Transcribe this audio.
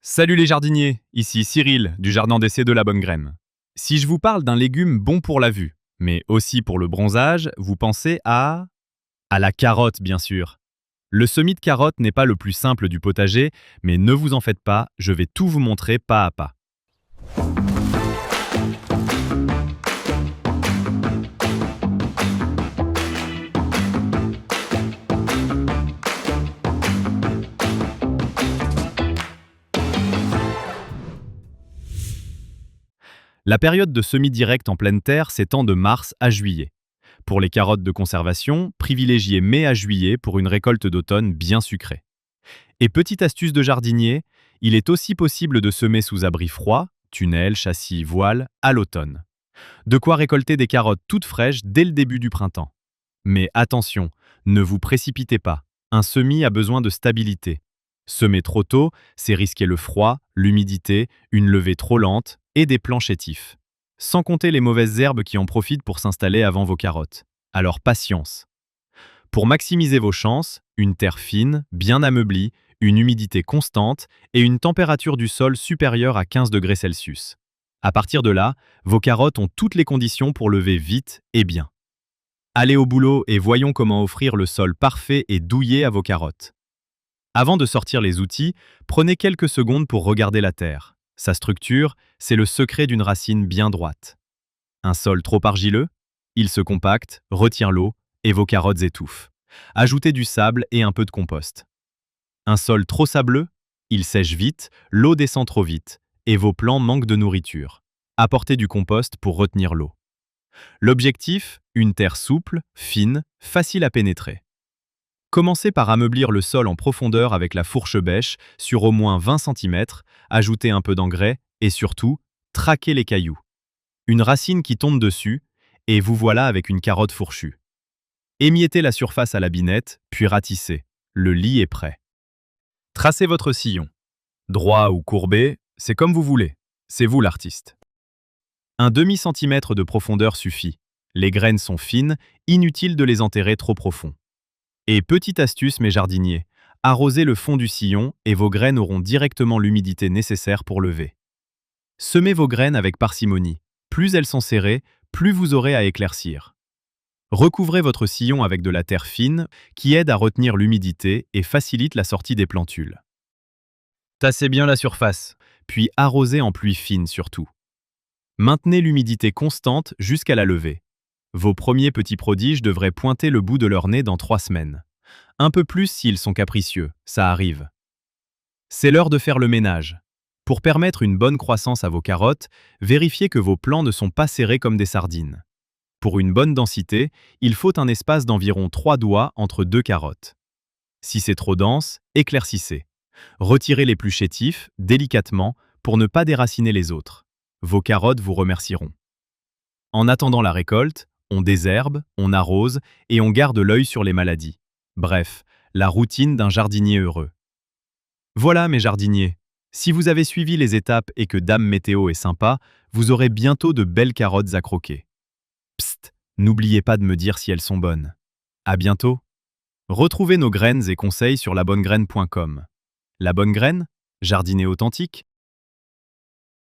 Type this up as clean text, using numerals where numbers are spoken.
Salut les jardiniers, ici Cyril du jardin d'essai de la Bonne Graine. Si je vous parle d'un légume bon pour la vue, mais aussi pour le bronzage, vous pensez à la carotte bien sûr. Le semis de carotte n'est pas le plus simple du potager, mais ne vous en faites pas, je vais tout vous montrer pas à pas. La période de semis direct en pleine terre s'étend de mars à juillet. Pour les carottes de conservation, privilégiez mai à juillet pour une récolte d'automne bien sucrée. Et petite astuce de jardinier, il est aussi possible de semer sous abri froid, tunnel, châssis, voile, à l'automne. De quoi récolter des carottes toutes fraîches dès le début du printemps. Mais attention, ne vous précipitez pas. Un semis a besoin de stabilité. Semer trop tôt, c'est risquer le froid, l'humidité, une levée trop lente et des plants chétifs. Sans compter les mauvaises herbes qui en profitent pour s'installer avant vos carottes. Alors patience. Pour maximiser vos chances, une terre fine, bien ameublée, une humidité constante et une température du sol supérieure à 15 degrés Celsius. À partir de là, vos carottes ont toutes les conditions pour lever vite et bien. Allez au boulot et voyons comment offrir le sol parfait et douillet à vos carottes. Avant de sortir les outils, prenez quelques secondes pour regarder la terre. Sa structure, c'est le secret d'une racine bien droite. Un sol trop argileux? Il se compacte, retient l'eau et vos carottes étouffent. Ajoutez du sable et un peu de compost. Un sol trop sableux? Il sèche vite, l'eau descend trop vite et vos plants manquent de nourriture. Apportez du compost pour retenir l'eau. L'objectif? Une terre souple, fine, facile à pénétrer. Commencez par ameublir le sol en profondeur avec la fourche bêche sur au moins 20 cm, ajoutez un peu d'engrais et surtout, traquez les cailloux. Une racine qui tombe dessus et vous voilà avec une carotte fourchue. Émiettez la surface à la binette, puis ratissez. Le lit est prêt. Tracez votre sillon. Droit ou courbé, c'est comme vous voulez. C'est vous l'artiste. Un demi-centimètre de profondeur suffit. Les graines sont fines, inutile de les enterrer trop profond. Et petite astuce mes jardiniers, arrosez le fond du sillon et vos graines auront directement l'humidité nécessaire pour lever. Semez vos graines avec parcimonie. Plus elles sont serrées, plus vous aurez à éclaircir. Recouvrez votre sillon avec de la terre fine qui aide à retenir l'humidité et facilite la sortie des plantules. Tassez bien la surface, puis arrosez en pluie fine surtout. Maintenez l'humidité constante jusqu'à la levée. Vos premiers petits prodiges devraient pointer le bout de leur nez dans 3 semaines. Un peu plus s'ils sont capricieux, ça arrive. C'est l'heure de faire le ménage. Pour permettre une bonne croissance à vos carottes, vérifiez que vos plants ne sont pas serrés comme des sardines. Pour une bonne densité, il faut un espace d'environ 3 doigts entre 2 carottes. Si c'est trop dense, éclaircissez. Retirez les plus chétifs, délicatement, pour ne pas déraciner les autres. Vos carottes vous remercieront. En attendant la récolte, on désherbe, on arrose et on garde l'œil sur les maladies. Bref, la routine d'un jardinier heureux. Voilà mes jardiniers. Si vous avez suivi les étapes et que Dame Météo est sympa, vous aurez bientôt de belles carottes à croquer. Psst, n'oubliez pas de me dire si elles sont bonnes. À bientôt. Retrouvez nos graines et conseils sur labonnegraine.com. La Bonne Graine, jardinier authentique,